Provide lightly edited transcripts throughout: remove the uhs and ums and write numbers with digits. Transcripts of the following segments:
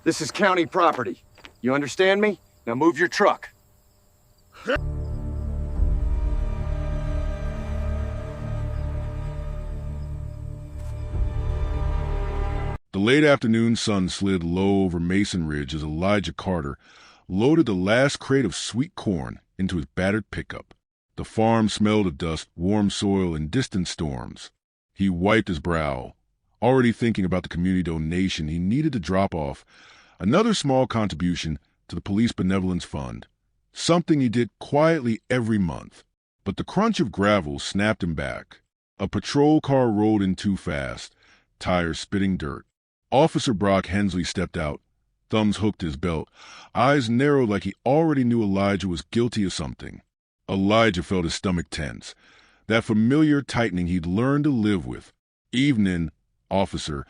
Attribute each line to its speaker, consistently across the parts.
Speaker 1: This is county property. You understand me? Now move your truck.
Speaker 2: The late afternoon sun slid low over Mason Ridge as Elijah Carter loaded the last crate of sweet corn into his battered pickup. The farm smelled of dust, warm soil, and distant storms. He wiped his brow, already thinking about the community donation he needed to drop off, another small contribution to the Police Benevolence Fund, something he did quietly every month. But the crunch of gravel snapped him back. A patrol car rolled in too fast, tires spitting dirt. Officer Brock Hensley stepped out, thumbs hooked his belt, eyes narrowed like he already knew Elijah was guilty of something. Elijah felt his stomach tense, that familiar tightening he'd learned to live with. "Evening, officer,"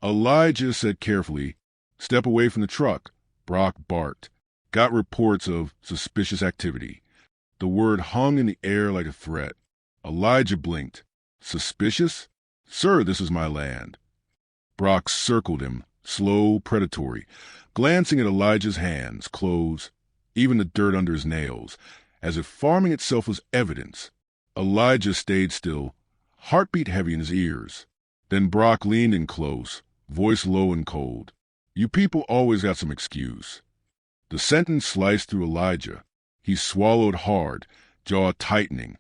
Speaker 2: Elijah said carefully. "Step away from the truck," Brock barked. "Got reports of suspicious activity." The word hung in the air like a threat. Elijah blinked. "Suspicious? Sir, this is my land." Brock circled him, slow, predatory, glancing at Elijah's hands, clothes, even the dirt under his nails, as if farming itself was evidence. Elijah stayed still, heartbeat heavy in his ears. Then Brock leaned in close, voice low and cold. "You people always got some excuse." The sentence sliced through Elijah. He swallowed hard, jaw tightening,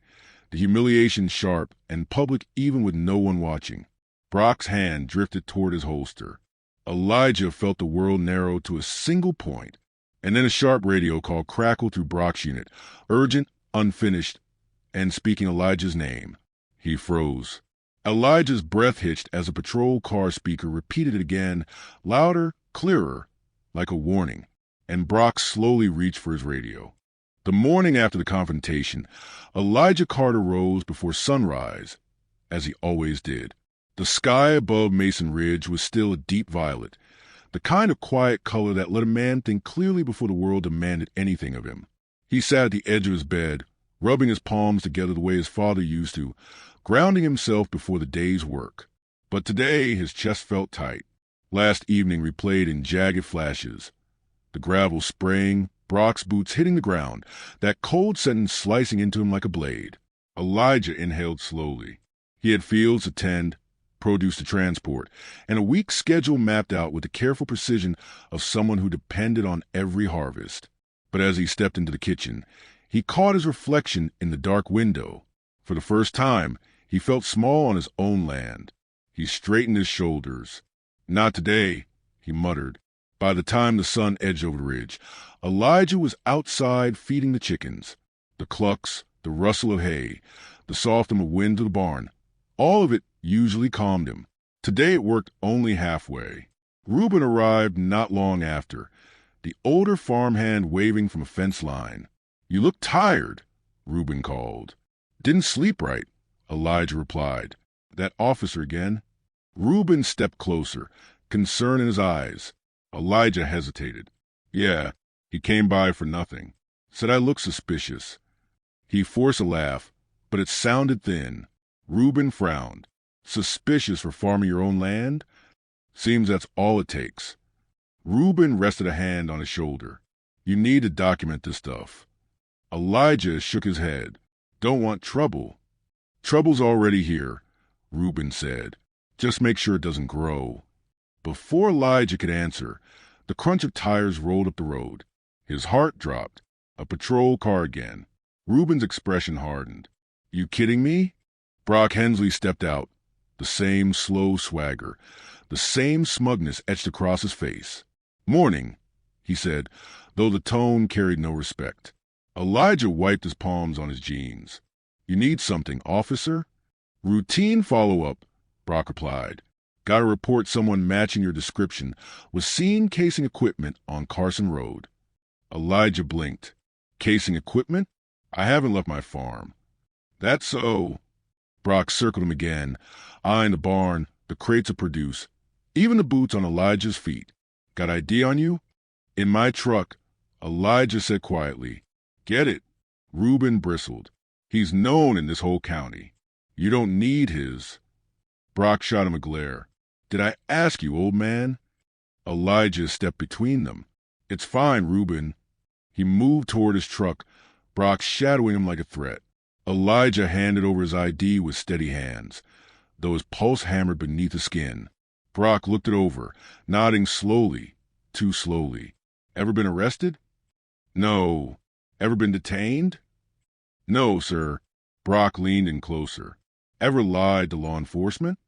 Speaker 2: the humiliation sharp and public even with no one watching. Brock's hand drifted toward his holster. Elijah felt the world narrow to a single point, and then a sharp radio call crackled through Brock's unit, urgent, unfinished, and speaking Elijah's name. He froze. Elijah's breath hitched as a patrol car speaker repeated it again, louder, clearer, like a warning, and Brock slowly reached for his radio. The morning after the confrontation, Elijah Carter rose before sunrise, as he always did. The sky above Mason Ridge was still a deep violet, the kind of quiet color that let a man think clearly before the world demanded anything of him. He sat at the edge of his bed, rubbing his palms together the way his father used to, grounding himself before the day's work. But today his chest felt tight. Last evening replayed in jagged flashes. The gravel spraying, Brock's boots hitting the ground, that cold sentence slicing into him like a blade. Elijah inhaled slowly. He had fields to tend, produce to transport, and a week's schedule mapped out with the careful precision of someone who depended on every harvest. But as he stepped into the kitchen, he caught his reflection in the dark window. For the first time, he felt small on his own land. He straightened his shoulders. "Not today," he muttered. By the time the sun edged over the ridge, Elijah was outside feeding the chickens. The clucks, the rustle of hay, the soft of wind to the barn, all of it usually calmed him. Today it worked only halfway. Reuben arrived not long after, the older farmhand waving from a fence line. "You look tired," Reuben called. "Didn't sleep right," Elijah replied. "That officer again?" Reuben stepped closer, concern in his eyes. Elijah hesitated. "Yeah, he came by for nothing. Said I looked suspicious." He forced a laugh, but it sounded thin. Reuben frowned. "Suspicious for farming your own land? Seems that's all it takes." Reuben rested a hand on his shoulder. "You need to document this stuff." Elijah shook his head. "Don't want trouble." "Trouble's already here," Reuben said. "Just make sure it doesn't grow." Before Elijah could answer, the crunch of tires rolled up the road. His heart dropped. A patrol car again. Reuben's expression hardened. "You kidding me?" Brock Hensley stepped out. The same slow swagger, the same smugness etched across his face. "Morning," he said, though the tone carried no respect. Elijah wiped his palms on his jeans. "You need something, officer?" "Routine follow-up," Brock replied. "Got a report someone matching your description was seen casing equipment on Carson Road." Elijah blinked. "Casing equipment? I haven't left my farm." "That's so." Brock circled him again, eyeing the barn, the crates of produce, even the boots on Elijah's feet. "Got ID on you?" "In my truck," Elijah said quietly. "Get it." Reuben bristled. "He's known in this whole county. You don't need his." Brock shot him a glare. "Did I ask you, old man?" Elijah stepped between them. "It's fine, Reuben." He moved toward his truck, Brock shadowing him like a threat. Elijah handed over his ID with steady hands, though his pulse hammered beneath the skin. Brock looked it over, nodding slowly, too slowly. "Ever been arrested?" "No." "Ever been detained?" "No, sir." Brock leaned in closer. "Ever lied to law enforcement?"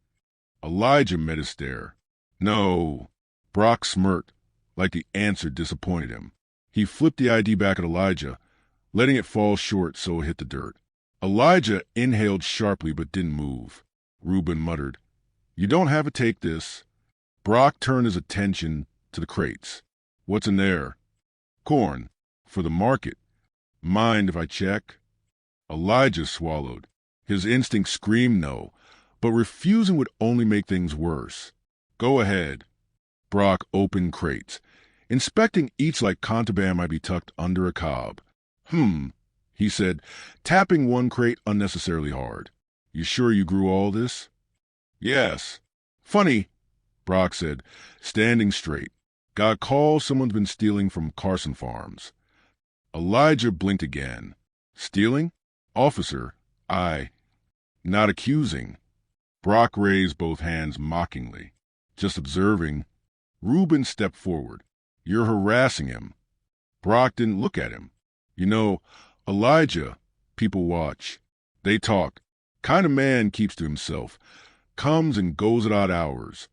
Speaker 2: Elijah met his stare. "No." Brock smirked, like the answer disappointed him. He flipped the ID back at Elijah, letting it fall short so it hit the dirt. Elijah inhaled sharply but didn't move. Reuben muttered, "You don't have to take this." Brock turned his attention to the crates. "What's in there?" "Corn. For the market. Mind if I check?" Elijah swallowed. His instinct screamed no, but refusing would only make things worse. "Go ahead." Brock opened crates, inspecting each like contraband might be tucked under a cob. He said, tapping one crate unnecessarily hard. "You sure you grew all this?" "Yes." "Funny," Brock said, standing straight. "Got a call someone's been stealing from Carson Farms." Elijah blinked again. "Stealing? Officer, not accusing." Brock raised both hands mockingly. "Just observing." Reuben stepped forward. "You're harassing him." Brock didn't look at him. "You know, Elijah, people watch. They talk. Kind of man keeps to himself. Comes and goes at odd hours."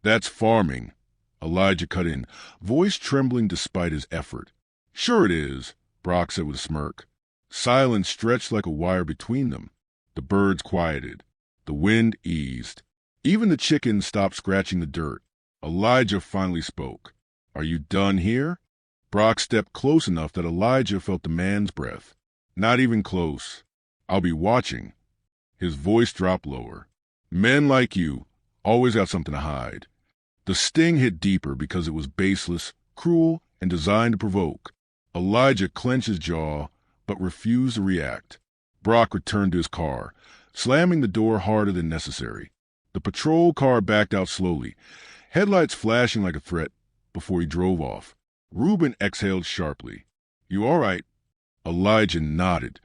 Speaker 2: "That's farming," Elijah cut in, voice trembling despite his effort. "Sure it is," Brock said with a smirk. Silence stretched like a wire between them. The birds quieted. The wind eased. Even the chickens stopped scratching the dirt. Elijah finally spoke. "Are you done here?" Brock stepped close enough that Elijah felt the man's breath. "Not even close. I'll be watching." His voice dropped lower. "Men like you always got something to hide." The sting hit deeper because it was baseless, cruel, and designed to provoke. Elijah clenched his jaw, but refused to react. Brock returned to his car, slamming the door harder than necessary. The patrol car backed out slowly, headlights flashing like a threat, before he drove off. Reuben exhaled sharply. "You all right?" Elijah nodded,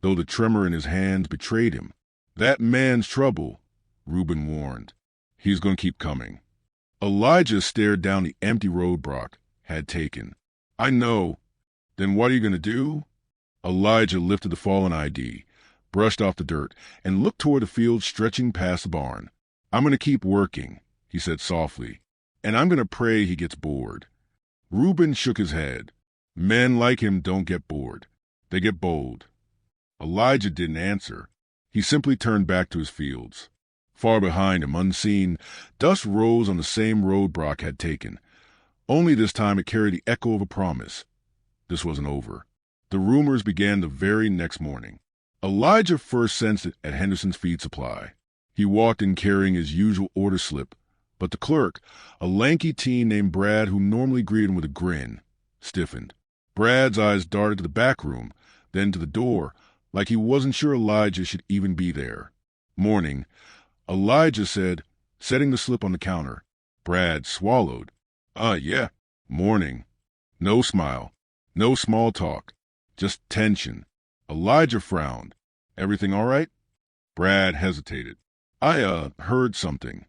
Speaker 2: though the tremor in his hands betrayed him. "That man's trouble," Reuben warned. "He's going to keep coming." Elijah stared down the empty road Brock had taken. "I know." "Then what are you going to do?" Elijah lifted the fallen ID, brushed off the dirt, and looked toward the field stretching past the barn. "I'm going to keep working," he said softly, "and I'm going to pray he gets bored." Reuben shook his head. "Men like him don't get bored. They get bold." Elijah didn't answer. He simply turned back to his fields. Far behind him, unseen, dust rose on the same road Brock had taken. Only this time it carried the echo of a promise. This wasn't over. The rumors began the very next morning. Elijah first sensed it at Henderson's feed supply. He walked in carrying his usual order slip, but the clerk, a lanky teen named Brad who normally greeted him with a grin, stiffened. Brad's eyes darted to the back room, then to the door, like he wasn't sure Elijah should even be there. "Morning," Elijah said, setting the slip on the counter. Brad swallowed. Yeah, morning." No smile, no small talk, just tension. Elijah frowned. "Everything all right?" Brad hesitated. I heard something."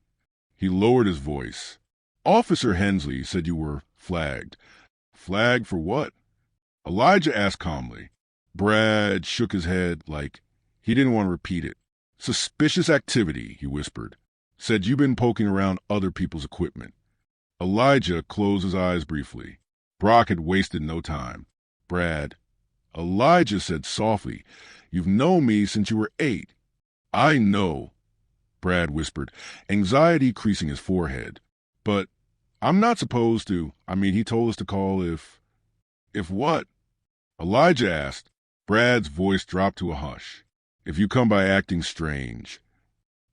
Speaker 2: He lowered his voice. "Officer Hensley said you were flagged." "Flagged for what?" Elijah asked calmly. Brad shook his head like he didn't want to repeat it. "Suspicious activity," he whispered. "Said you've been poking around other people's equipment." Elijah closed his eyes briefly. Brock had wasted no time. "Brad," Elijah said softly, "you've known me since you were 8. "I know," Brad whispered, anxiety creasing his forehead. "But I'm not supposed to. He told us to call if..." "If what?" Elijah asked. Brad's voice dropped to a hush. "If you come by acting strange."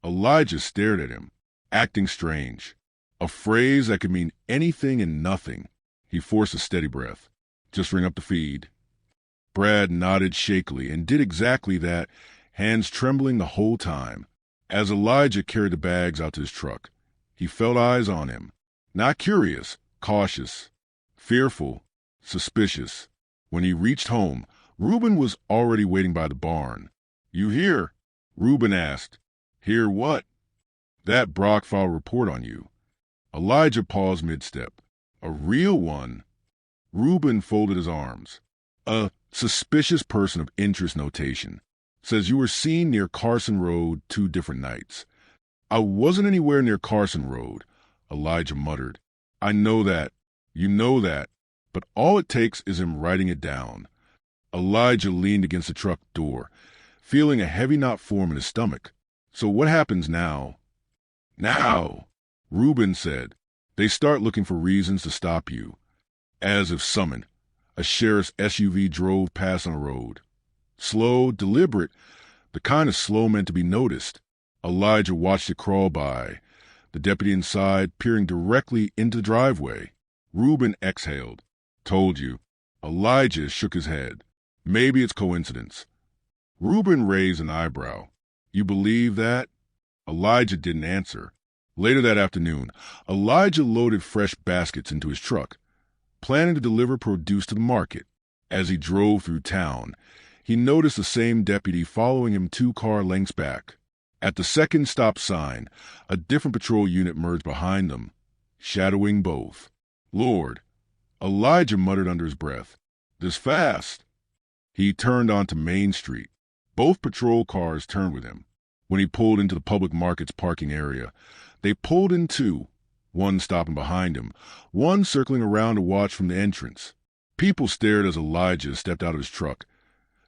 Speaker 2: Elijah stared at him. Acting strange. A phrase that could mean anything and nothing. He forced a steady breath. "Just ring up the feed." Brad nodded shakily and did exactly that, hands trembling the whole time. As Elijah carried the bags out to his truck, he felt eyes on him. Not curious, cautious, fearful, suspicious. When he reached home, Reuben was already waiting by the barn. "You here?" Reuben asked. "Hear what?" "That Brock filed a report on you." Elijah paused mid-step. "A real one?" Reuben folded his arms. "A suspicious person of interest notation. Says you were seen near Carson Road 2 different nights." "I wasn't anywhere near Carson Road," Elijah muttered. "I know that. You know that. But all it takes is him writing it down." Elijah leaned against the truck door, feeling a heavy knot form in his stomach. "So what happens now?" "Now," Reuben said, "they start looking for reasons to stop you." As if summoned, a sheriff's SUV drove past on the road. Slow, deliberate, the kind of slow meant to be noticed. Elijah watched it crawl by, the deputy inside peering directly into the driveway. Reuben exhaled. "Told you." Elijah shook his head. "Maybe it's coincidence." Reuben raised an eyebrow. "You believe that?" Elijah didn't answer. Later that afternoon, Elijah loaded fresh baskets into his truck, planning to deliver produce to the market. As he drove through town, he noticed the same deputy following him 2 car lengths back. At the second stop sign, a different patrol unit merged behind them, shadowing both. "Lord," Elijah muttered under his breath. "This fast." He turned onto Main Street. Both patrol cars turned with him. When he pulled into the public market's parking area, they pulled in 2, one stopping behind him, one circling around to watch from the entrance. People stared as Elijah stepped out of his truck,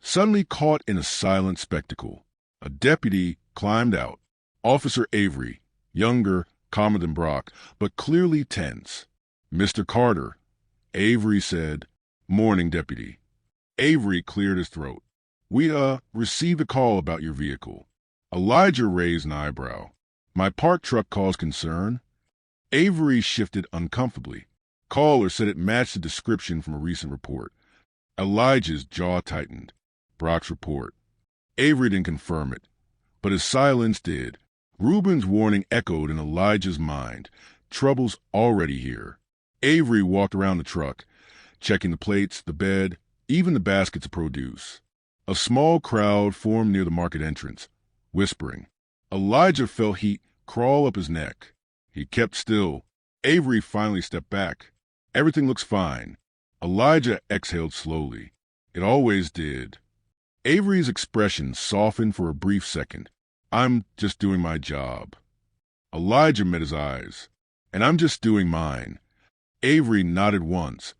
Speaker 2: suddenly caught in a silent spectacle. A deputy climbed out. Officer Avery, younger, calmer than Brock, but clearly tense. "Mr. Carter," Avery said. "Morning, deputy." Avery cleared his throat. "We, received a call about your vehicle." Elijah raised an eyebrow. "My parked truck caused concern?" Avery shifted uncomfortably. Caller said it matched the description from a recent report. Elijah's jaw tightened. Brock's report. Avery didn't confirm it, but his silence did. Reuben's warning echoed in Elijah's mind. Trouble's already here. Avery walked around the truck, checking the plates, the bed, even the baskets of produce. A small crowd formed near the market entrance, whispering. Elijah felt heat crawl up his neck. He kept still. Avery finally stepped back. "Everything looks fine." Elijah exhaled slowly. It always did. Avery's expression softened for a brief second. "I'm just doing my job." Elijah met his eyes. "And I'm just doing mine." Avery nodded once,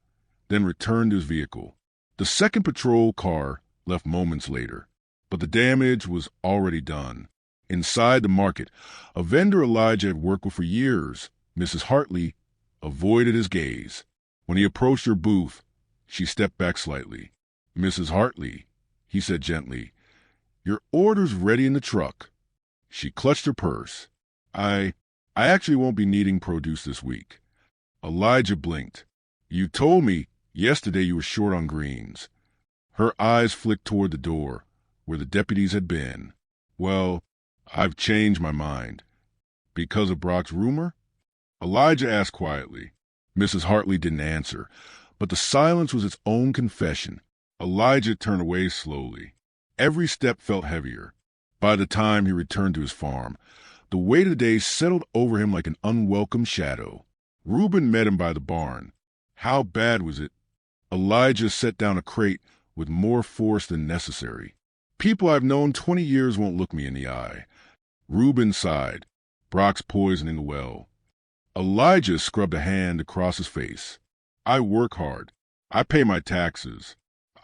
Speaker 2: then returned to his vehicle. The second patrol car left moments later, but the damage was already done. Inside the market, a vendor Elijah had worked with for years, Mrs. Hartley, avoided his gaze. When he approached her booth, she stepped back slightly. "Mrs. Hartley," he said gently, "your order's ready in the truck." She clutched her purse. I actually won't be needing produce this week." Elijah blinked. "You told me yesterday you were short on greens." Her eyes flicked toward the door, where the deputies had been. "Well, I've changed my mind." "Because of Brock's rumor?" Elijah asked quietly. Mrs. Hartley didn't answer, but the silence was its own confession. Elijah turned away slowly. Every step felt heavier. By the time he returned to his farm, the weight of the day settled over him like an unwelcome shadow. Reuben met him by the barn. "How bad was it?" Elijah set down a crate with more force than necessary. "People I've known 20 years won't look me in the eye." Reuben sighed. "Brock's poisoning the well." Elijah scrubbed a hand across his face. "I work hard. I pay my taxes.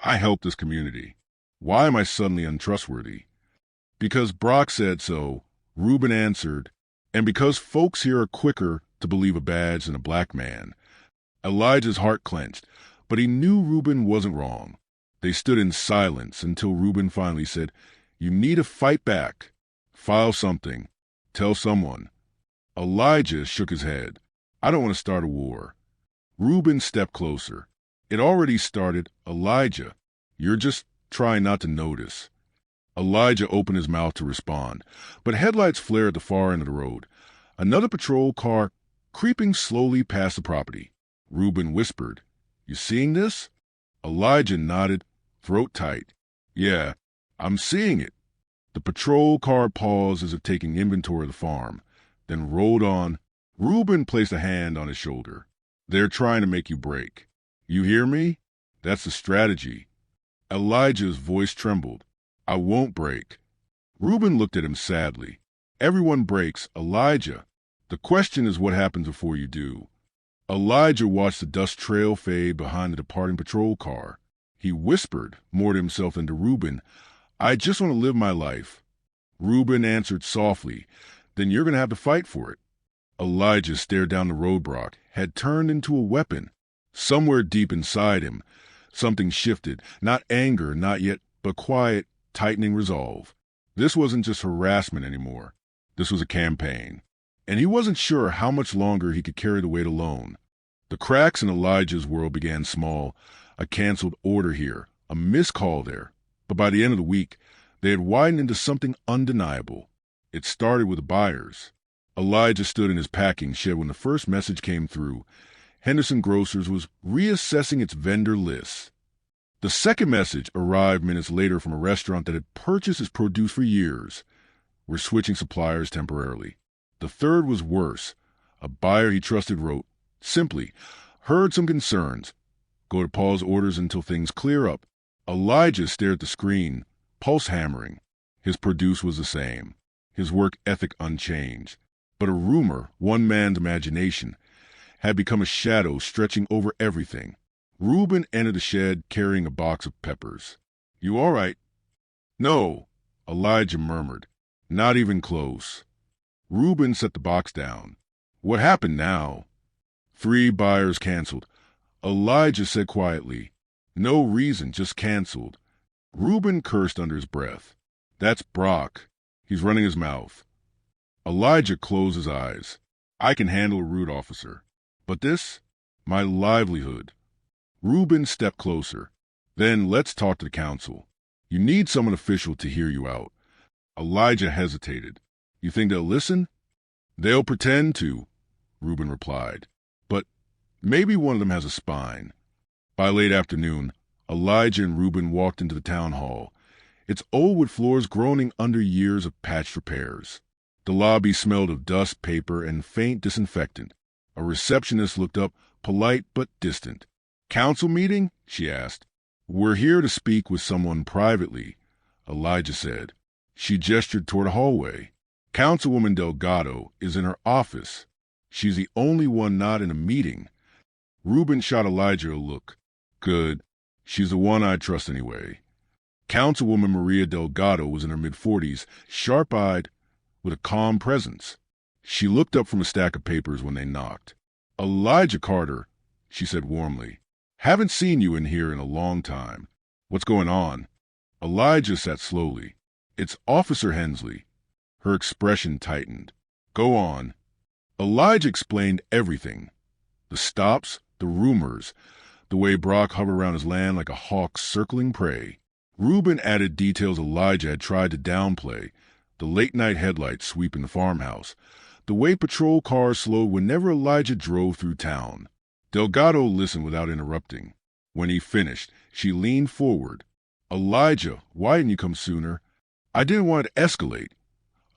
Speaker 2: I help this community. Why am I suddenly untrustworthy?" "Because Brock said so," Reuben answered, "and because folks here are quicker to believe a badge than a black man." Elijah's heart clenched, but he knew Reuben wasn't wrong. They stood in silence until Reuben finally said, "You need to fight back. File something. Tell someone." Elijah shook his head. "I don't want to start a war." Reuben stepped closer. "It already started, Elijah. You're just trying not to notice." Elijah opened his mouth to respond, but headlights flared at the far end of the road. Another patrol car creeping slowly past the property. Reuben whispered. You seeing this? Elijah nodded, throat tight. Yeah, I'm seeing it. The patrol car paused as if taking inventory of the farm, then rolled on. Reuben placed a hand on his shoulder. They're trying to make you break. You hear me? That's the strategy. Elijah's voice trembled. I won't break. Reuben looked at him sadly. Everyone breaks, Elijah. The question is what happens before you do. Elijah watched the dust trail fade behind the departing patrol car. He whispered, more to himself than to Reuben, I just want to live my life. Reuben answered softly, then you're going to have to fight for it. Elijah stared down the road Brock had turned into a weapon. Somewhere deep inside him, something shifted, not anger, not yet, but quiet, tightening resolve. This wasn't just harassment anymore. This was a campaign. And he wasn't sure how much longer he could carry the weight alone. The cracks in Elijah's world began small, a canceled order here, a missed call there. But by the end of the week, they had widened into something undeniable. It started with the buyers. Elijah stood in his packing shed when the first message came through. Henderson Grocers was reassessing its vendor lists. The second message arrived minutes later from a restaurant that had purchased its produce for years. We're switching suppliers temporarily. The third was worse. A buyer he trusted wrote, simply, heard some concerns. Go to pause orders until things clear up. Elijah stared at the screen, pulse hammering. His produce was the same, his work ethic unchanged. But a rumor, one man's imagination, had become a shadow stretching over everything. Reuben entered the shed carrying a box of peppers. You all right? No, Elijah murmured. Not even close. Reuben set the box down. What happened now? 3 buyers canceled. Elijah said quietly, no reason, just canceled. Reuben cursed under his breath. That's Brock. He's running his mouth. Elijah closed his eyes. I can handle a rude officer. But this? My livelihood. Reuben stepped closer. Then let's talk to the council. You need someone official to hear you out. Elijah hesitated. You think they'll listen? They'll pretend to, Reuben replied. But maybe one of them has a spine. By late afternoon, Elijah and Reuben walked into the town hall. Its old wood floors groaning under years of patched repairs. The lobby smelled of dust, paper, and faint disinfectant. A receptionist looked up, polite but distant. Council meeting? She asked. We're here to speak with someone privately, Elijah said. She gestured toward a hallway. Councilwoman Delgado is in her office. She's the only one not in a meeting. Reuben shot Elijah a look. Good. She's the one I trust anyway. Councilwoman Maria Delgado was in her mid-40s, sharp-eyed, with a calm presence. She looked up from a stack of papers when they knocked. Elijah Carter, she said warmly. Haven't seen you in here in a long time. What's going on? Elijah sat slowly. It's Officer Hensley. Her expression tightened. Go on. Elijah explained everything. The stops, the rumors, the way Brock hovered around his land like a hawk circling prey. Reuben added details Elijah had tried to downplay. The late-night headlights sweeping the farmhouse. The way patrol cars slowed whenever Elijah drove through town. Delgado listened without interrupting. When he finished, she leaned forward. Elijah, why didn't you come sooner? I didn't want it to escalate.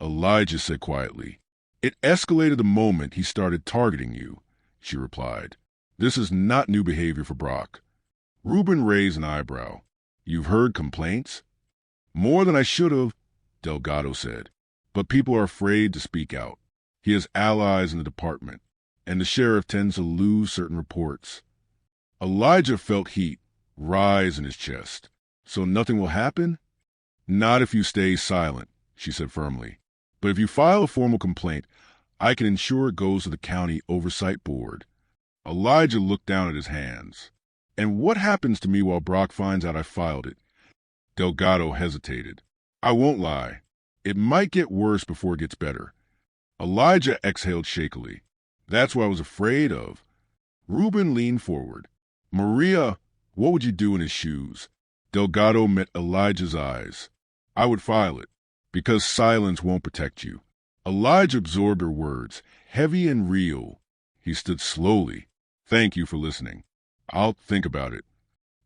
Speaker 2: Elijah said quietly. It escalated the moment he started targeting you, she replied. This is not new behavior for Brock. Reuben raised an eyebrow. You've heard complaints? More than I should have, Delgado said. But people are afraid to speak out. He has allies in the department, and the sheriff tends to lose certain reports. Elijah felt heat rise in his chest. So nothing will happen? Not if you stay silent, she said firmly. But if you file a formal complaint, I can ensure it goes to the county oversight board. Elijah looked down at his hands. And what happens to me while Brock finds out I filed it? Delgado hesitated. I won't lie. It might get worse before it gets better. Elijah exhaled shakily. That's what I was afraid of. Reuben leaned forward. Maria, what would you do in his shoes? Delgado met Elijah's eyes. I would file it, because silence won't protect you. Elijah absorbed her words, heavy and real. He stood slowly, Thank you for listening. I'll think about it.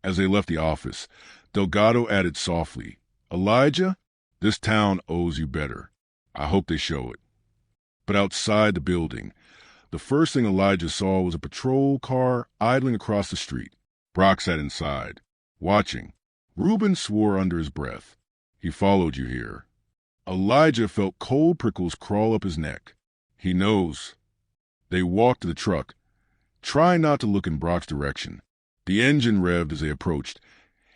Speaker 2: As they left the office, Delgado added softly, Elijah, this town owes you better. I hope they show it. But outside the building, the first thing Elijah saw was a patrol car idling across the street. Brock sat inside, watching. Reuben swore under his breath. He followed you here. Elijah felt cold prickles crawl up his neck. He knows. They walked to the truck, trying not to look in Brock's direction. The engine revved as they approached,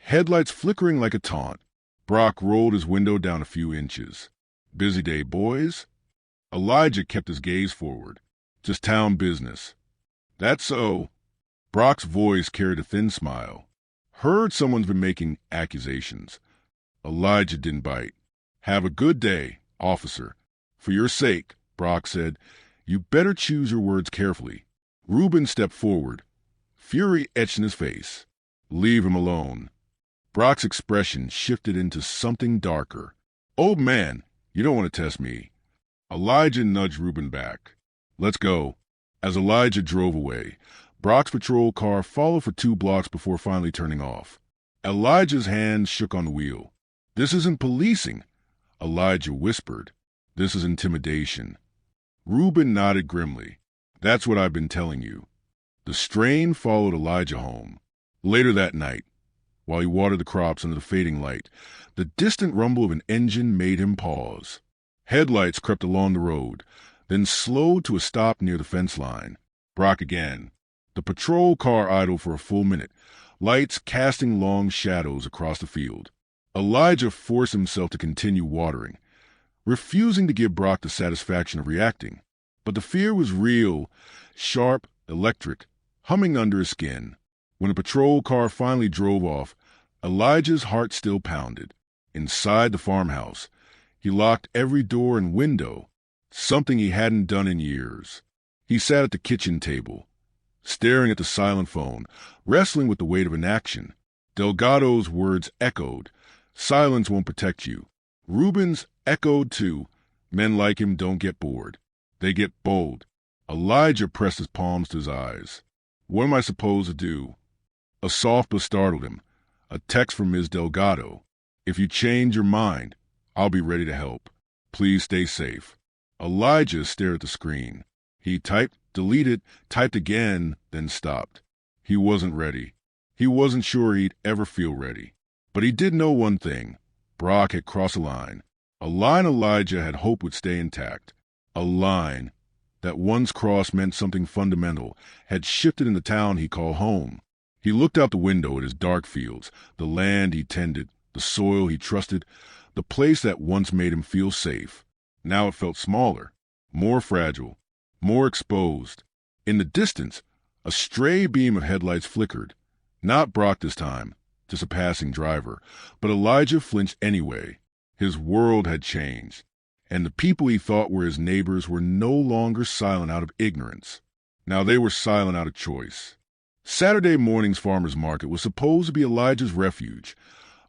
Speaker 2: headlights flickering like a taunt. Brock rolled his window down a few inches. Busy day, boys? Elijah kept his gaze forward. Just town business. That's so. Brock's voice carried a thin smile. Heard someone's been making accusations. Elijah didn't bite. Have a good day, officer. For your sake, Brock said, you better choose your words carefully. Reuben stepped forward. Fury etched in his face. Leave him alone. Brock's expression shifted into something darker. Old man, you don't want to test me. Elijah nudged Reuben back. Let's go. As Elijah drove away, Brock's patrol car followed for 2 blocks before finally turning off. Elijah's hand shook on the wheel. This isn't policing, Elijah whispered. This is intimidation. Reuben nodded grimly. That's what I've been telling you. The strain followed Elijah home. Later that night, while he watered the crops under the fading light, the distant rumble of an engine made him pause. Headlights crept along the road, then slowed to a stop near the fence line. Brock again. The patrol car idled for a full minute, lights casting long shadows across the field. Elijah forced himself to continue watering, refusing to give Brock the satisfaction of reacting. But the fear was real, sharp, electric, humming under his skin. When the patrol car finally drove off, Elijah's heart still pounded. Inside the farmhouse, he locked every door and window, something he hadn't done in years. He sat at the kitchen table, staring at the silent phone, wrestling with the weight of inaction. Delgado's words echoed, silence won't protect you. Reuben's echoed too, men like him don't get bored. They get bold. Elijah pressed his palms to his eyes. What am I supposed to do? A soft but startled him. A text from Ms. Delgado. If you change your mind, I'll be ready to help. Please stay safe. Elijah stared at the screen. He typed, deleted, typed again, then stopped. He wasn't ready. He wasn't sure he'd ever feel ready. But he did know one thing. Brock had crossed a line Elijah had hoped would stay intact. A line that once crossed meant something fundamental had shifted in the town he called home. He looked out the window at his dark fields, the land he tended, the soil he trusted, the place that once made him feel safe. Now it felt smaller, more fragile, more exposed. In the distance, a stray beam of headlights flickered. Not Brock this time, just a passing driver, but Elijah flinched anyway. His world had changed, and the people he thought were his neighbors were no longer silent out of ignorance. Now they were silent out of choice. Saturday morning's farmer's market was supposed to be Elijah's refuge,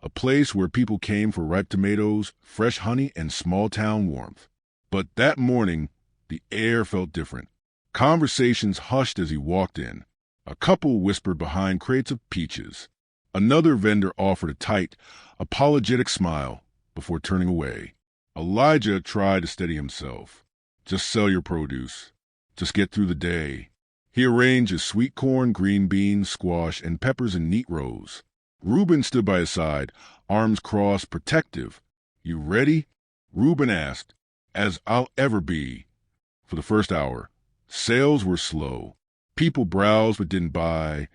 Speaker 2: a place where people came for ripe tomatoes, fresh honey, and small-town warmth. But that morning, the air felt different. Conversations hushed as he walked in. A couple whispered behind crates of peaches. Another vendor offered a tight, apologetic smile before turning away. Elijah tried to steady himself. Just sell your produce. Just get through the day. He arranged his sweet corn, green beans, squash, and peppers in neat rows. Reuben stood by his side, arms crossed, protective. You ready? Reuben asked. As I'll ever be. For the first hour, sales were slow. People browsed but didn't buy,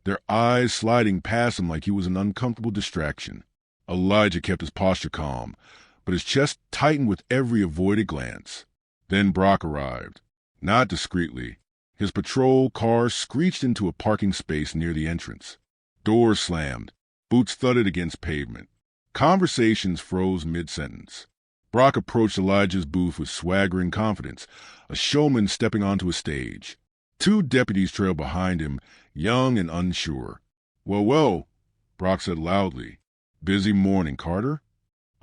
Speaker 2: their eyes sliding past him like he was an uncomfortable distraction. Elijah kept his posture calm, but his chest tightened with every avoided glance. Then Brock arrived. Not discreetly. His patrol car screeched into a parking space near the entrance. Doors slammed. Boots thudded against pavement. Conversations froze mid-sentence. Brock approached Elijah's booth with swaggering confidence, a showman stepping onto a stage. 2 deputies trailed behind him, young and unsure. Well, well, Brock said loudly. Busy morning, Carter?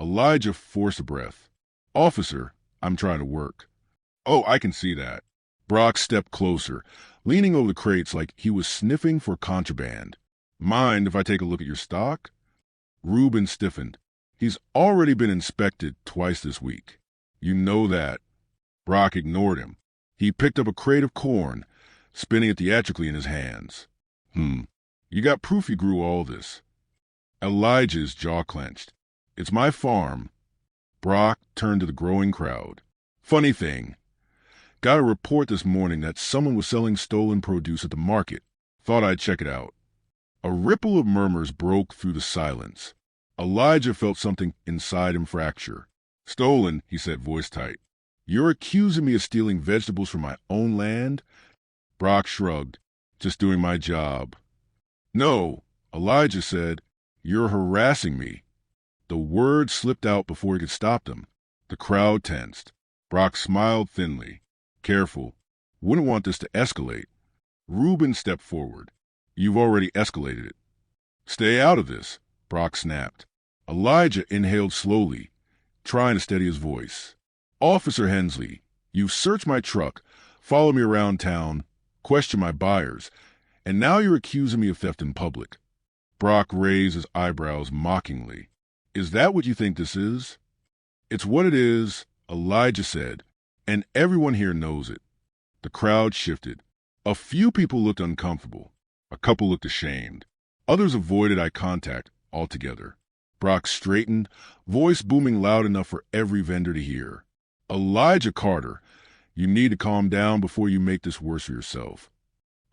Speaker 2: Elijah forced a breath. Officer, I'm trying to work. Oh, I can see that. Brock stepped closer, leaning over the crates like he was sniffing for contraband. Mind if I take a look at your stock? Reuben stiffened. He's already been inspected twice this week. You know that. Brock ignored him. He picked up a crate of corn, spinning it theatrically in his hands. You got proof you grew all this. Elijah's jaw clenched. It's my farm. Brock turned to the growing crowd. Funny thing. Got a report this morning that someone was selling stolen produce at the market. Thought I'd check it out. A ripple of murmurs broke through the silence. Elijah felt something inside him fracture. Stolen, he said, voice tight. You're accusing me of stealing vegetables from my own land? Brock shrugged. Just doing my job. No, Elijah said. You're harassing me. The word slipped out before he could stop them. The crowd tensed. Brock smiled thinly. Careful. Wouldn't want this to escalate. Reuben stepped forward. You've already escalated it. Stay out of this, Brock snapped. Elijah inhaled slowly, trying to steady his voice. Officer Hensley, you've searched my truck, followed me around town, questioned my buyers, and now you're accusing me of theft in public. Brock raised his eyebrows mockingly. Is that what you think this is? It's what it is, Elijah said, and everyone here knows it. The crowd shifted. A few people looked uncomfortable. A couple looked ashamed. Others avoided eye contact altogether. Brock straightened, voice booming loud enough for every vendor to hear. Elijah Carter, you need to calm down before you make this worse for yourself.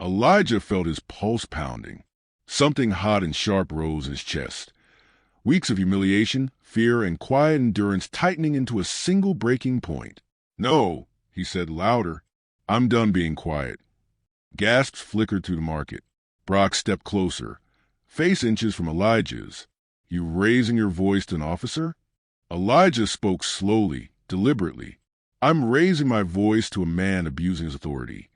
Speaker 2: Elijah felt his pulse pounding. Something hot and sharp rose in his chest. Weeks of humiliation, fear, and quiet endurance tightening into a single breaking point. No, he said louder. I'm done being quiet. Gasps flickered through the market. Brock stepped closer, face inches from Elijah's. You raising your voice to an officer? Elijah spoke slowly, deliberately. I'm raising my voice to a man abusing his authority.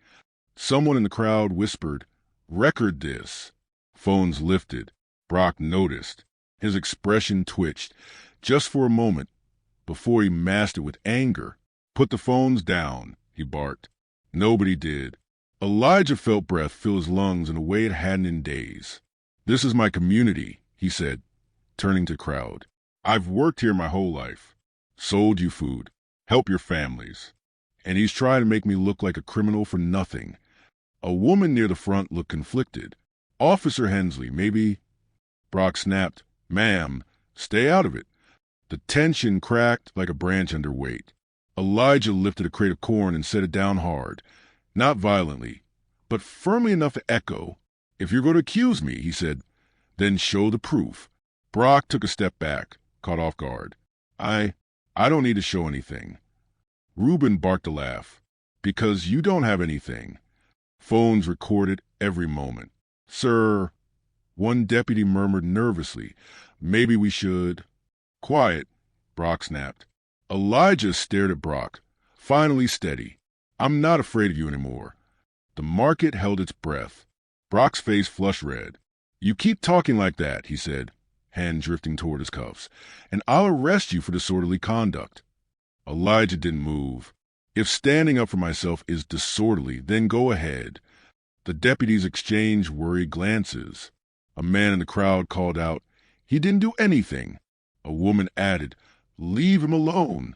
Speaker 2: Someone in the crowd whispered, record this. Phones lifted. Brock noticed. His expression twitched, just for a moment, before he masked it with anger. Put the phones down, he barked. Nobody did. Elijah felt breath fill his lungs in a way it hadn't in days. This is my community, he said, turning to the crowd. I've worked here my whole life. Sold you food. Helped your families. And he's trying to make me look like a criminal for nothing. A woman near the front looked conflicted. Officer Hensley, maybe... Brock snapped. Ma'am, stay out of it. The tension cracked like a branch under weight. Elijah lifted a crate of corn and set it down hard. Not violently, but firmly enough to echo. If you're going to accuse me, he said, then show the proof. Brock took a step back, caught off guard. I don't need to show anything. Reuben barked a laugh. Because you don't have anything. Phones recorded every moment. Sir, one deputy murmured nervously, maybe we should... Quiet, Brock snapped. Elijah stared at Brock, finally steady. I'm not afraid of you anymore. The market held its breath. Brock's face flushed red. You keep talking like that, he said, hand drifting toward his cuffs, and I'll arrest you for disorderly conduct. Elijah didn't move. If standing up for myself is disorderly, then go ahead. The deputies exchanged worried glances. A man in the crowd called out, he didn't do anything. A woman added, leave him alone.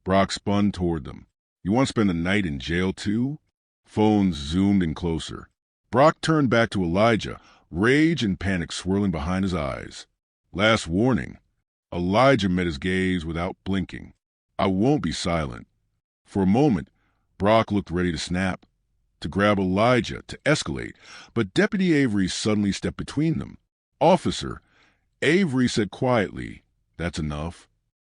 Speaker 2: Brock spun toward them. You want to spend the night in jail too? Phones zoomed in closer. Brock turned back to Elijah, rage and panic swirling behind his eyes. Last warning. Elijah met his gaze without blinking. I won't be silent. For a moment, Brock looked ready to snap, to grab Elijah, to escalate, but Deputy Avery suddenly stepped between them. Officer, Avery said quietly, that's enough.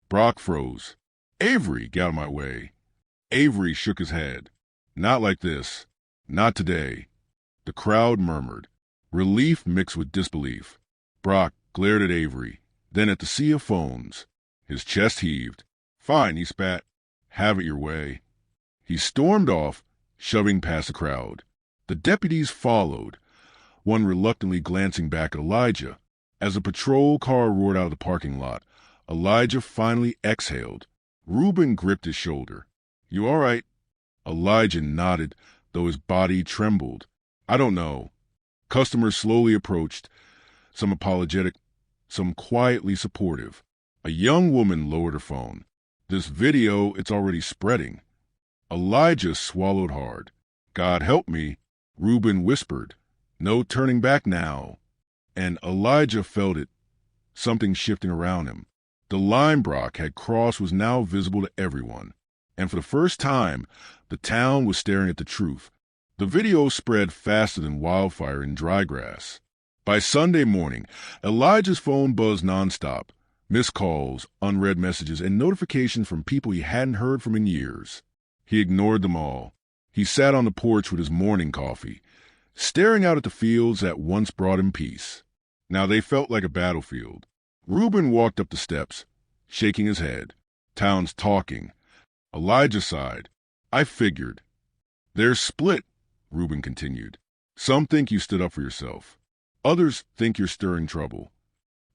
Speaker 2: Brock froze. Avery, get out of my way. Avery shook his head. Not like this. Not today. The crowd murmured. Relief mixed with disbelief. Brock glared at Avery, then at the sea of phones. His chest heaved. Fine, he spat. Have it your way. He stormed off, shoving past the crowd. The deputies followed, one reluctantly glancing back at Elijah. As a patrol car roared out of the parking lot, Elijah finally exhaled. Reuben gripped his shoulder. You all right? Elijah nodded, though his body trembled. I don't know. Customers slowly approached, some apologetic, some quietly supportive. A young woman lowered her phone. This video, it's already spreading. Elijah swallowed hard. God help me, Reuben whispered. No turning back now. And Elijah felt it, something shifting around him. The line Brock had crossed was now visible to everyone. And for the first time, the town was staring at the truth. The video spread faster than wildfire in dry grass. By Sunday morning, Elijah's phone buzzed nonstop. Missed calls, unread messages, and notifications from people he hadn't heard from in years. He ignored them all. He sat on the porch with his morning coffee, staring out at the fields that once brought him peace. Now they felt like a battlefield. Reuben walked up the steps, shaking his head. Town's talking. Elijah sighed. I figured. They're split, Reuben continued. Some think you stood up for yourself. Others think you're stirring trouble.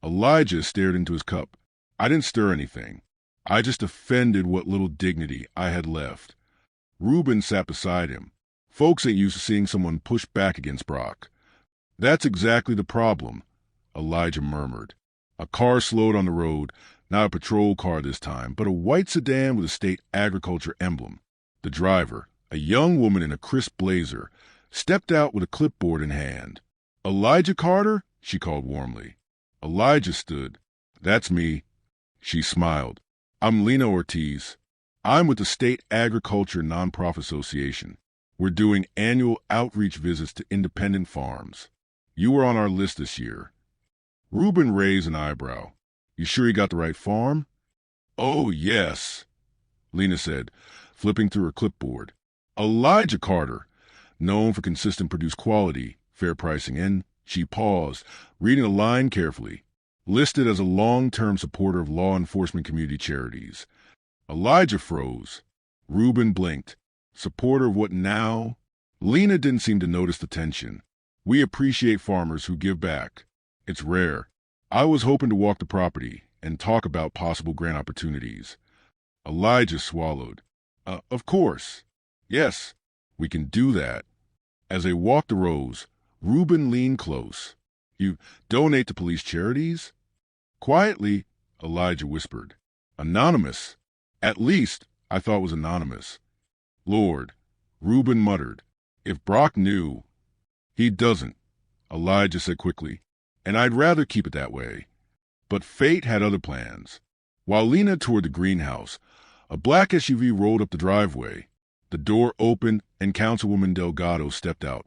Speaker 2: Elijah stared into his cup. I didn't stir anything. I just defended what little dignity I had left. Reuben sat beside him. Folks ain't used to seeing someone push back against Brock. That's exactly the problem, Elijah murmured. A car slowed on the road, not a patrol car this time, but a white sedan with a state agriculture emblem. The driver, a young woman in a crisp blazer, stepped out with a clipboard in hand. Elijah Carter? She called warmly. Elijah stood. That's me. She smiled. I'm Lena Ortiz. I'm with the State Agriculture Nonprofit Association. We're doing annual outreach visits to independent farms. You were on our list this year. Reuben raised an eyebrow. You sure you got the right farm? Oh, yes, Lena said, flipping through her clipboard. Elijah Carter, known for consistent produce quality, fair pricing, and she paused, reading a line carefully, listed as a long-term supporter of law enforcement community charities. Elijah froze. Reuben blinked. Supporter of what now? Lena didn't seem to notice the tension. We appreciate farmers who give back. It's rare. I was hoping to walk the property and talk about possible grant opportunities. Elijah swallowed. Of course. Yes, we can do that. As they walked the rows, Reuben leaned close. You donate to police charities? Quietly, Elijah whispered. Anonymous. At least, I thought it was anonymous. Lord, Reuben muttered. If Brock knew. He doesn't, Elijah said quickly, and I'd rather keep it that way. But fate had other plans. While Lena toured the greenhouse, a black SUV rolled up the driveway. The door opened and Councilwoman Delgado stepped out,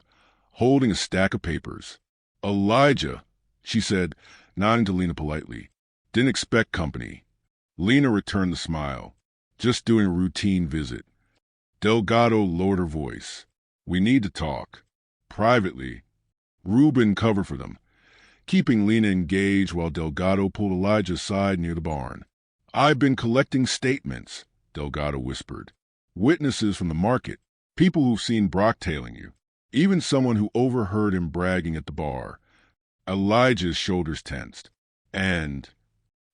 Speaker 2: holding a stack of papers. Elijah, she said, nodding to Lena politely. Didn't expect company. Lena returned the smile. Just doing a routine visit. Delgado lowered her voice. We need to talk. Privately. Reuben covered for them, keeping Lena engaged while Delgado pulled Elijah aside near the barn. I've been collecting statements, Delgado whispered. Witnesses from the market, people who've seen Brock tailing you, even someone who overheard him bragging at the bar. Elijah's shoulders tensed. And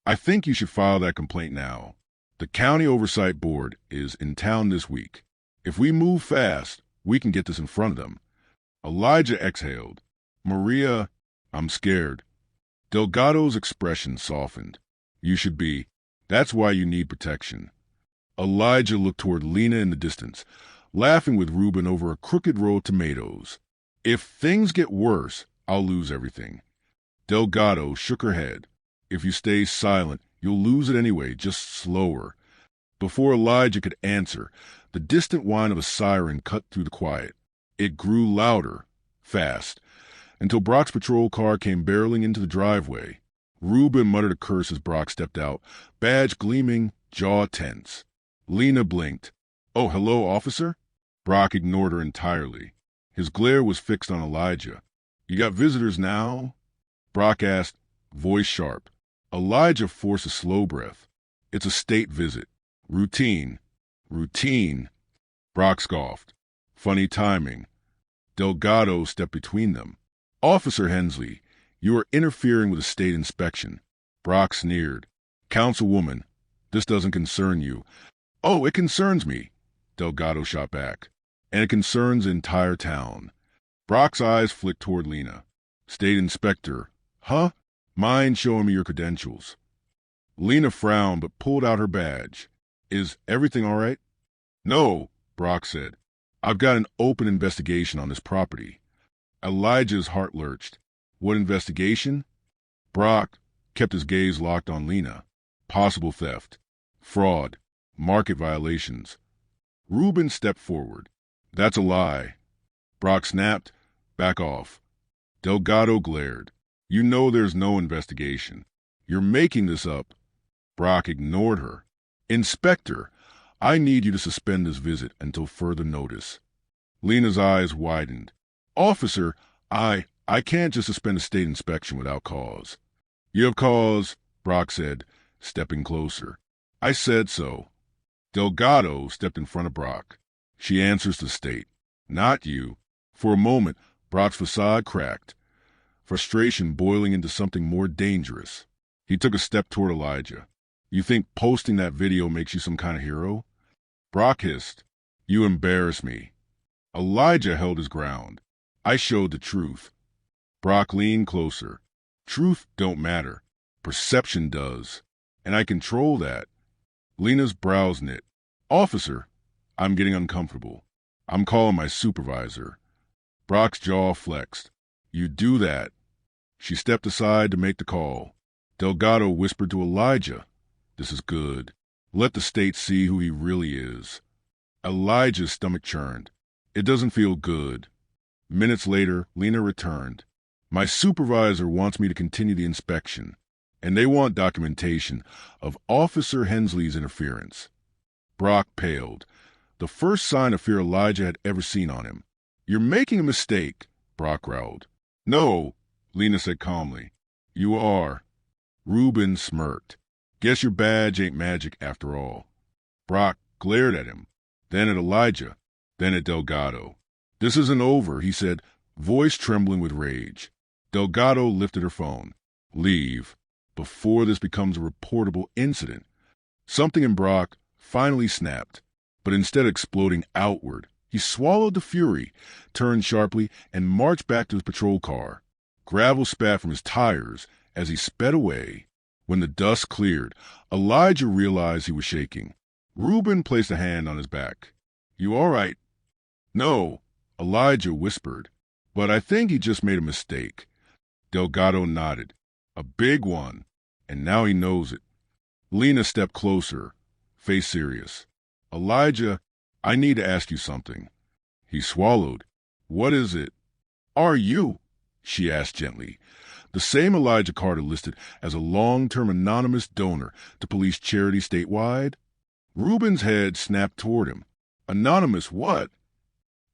Speaker 2: I think you should file that complaint now. The County Oversight Board is in town this week. If we move fast, we can get this in front of them. Elijah exhaled. Maria, I'm scared. Delgado's expression softened. You should be. That's why you need protection. Elijah looked toward Lena in the distance, laughing with Reuben over a crooked row of tomatoes. If things get worse, I'll lose everything. Delgado shook her head. If you stay silent, you'll lose it anyway, just slower. Before Elijah could answer, the distant whine of a siren cut through the quiet. It grew louder, fast, until Brock's patrol car came barreling into the driveway. Reuben muttered a curse as Brock stepped out, badge gleaming, jaw tense. Lena blinked. Oh, hello, officer? Brock ignored her entirely. His glare was fixed on Elijah. You got visitors now? Brock asked, voice sharp. Elijah forced a slow breath. It's a state visit. Routine. Routine. Brock scoffed. Funny timing. Delgado stepped between them. Officer Hensley, you are interfering with a state inspection. Brock sneered. Councilwoman, this doesn't concern you. Oh, it concerns me, Delgado shot back. and it concerns the entire town. Brock's eyes flicked toward Lena. State Inspector. Huh? Mind showing me your credentials? Lena frowned but pulled out her badge. Is everything all right? No, Brock said. I've got an open investigation on this property. Elijah's heart lurched. What investigation? Brock kept his gaze locked on Lena. Possible theft, fraud, market violations. Reuben stepped forward. That's a lie. Brock snapped. Back off. Delgado glared. You know there's no investigation. You're making this up. Brock ignored her. Inspector, I need you to suspend this visit until further notice. Lena's eyes widened. Officer, I can't just suspend a state inspection without cause. You have cause, Brock said, stepping closer. I said so. Delgado stepped in front of Brock. She answers the state. Not you. For a moment, Brock's facade cracked, frustration boiling into something more dangerous. He took a step toward Elijah. You think posting that video makes you some kind of hero? Brock hissed. You embarrass me. Elijah held his ground. I showed the truth. Brock leaned closer. Truth don't matter. Perception does. And I control that. Lena's brows knit. Officer, I'm getting uncomfortable. I'm calling my supervisor. Brock's jaw flexed. You do that. She stepped aside to make the call. Delgado whispered to Elijah. This is good. Let the state see who he really is. Elijah's stomach churned. It doesn't feel good. Minutes later, Lena returned. My supervisor wants me to continue the inspection, and they want documentation of Officer Hensley's interference. Brock paled, the first sign of fear Elijah had ever seen on him. You're making a mistake, Brock growled. No, Lena said calmly. You are. Reuben smirked. Guess your badge ain't magic after all. Brock glared at him, then at Elijah, then at Delgado. This isn't over, he said, voice trembling with rage. Delgado lifted her phone. Leave, before this becomes a reportable incident. Something in Brock finally snapped, but instead of exploding outward, he swallowed the fury, turned sharply, and marched back to his patrol car. Gravel spat from his tires as he sped away. When the dust cleared, Elijah realized he was shaking. Reuben placed a hand on his back. You all right? No, Elijah whispered, but I think he just made a mistake. Delgado nodded. A big one, and now he knows it. Lena stepped closer, face serious. Elijah, I need to ask you something. He swallowed. What is it? Are you? She asked gently. The same Elijah Carter listed as a long-term anonymous donor to police Charities statewide? Reuben's head snapped toward him. Anonymous what?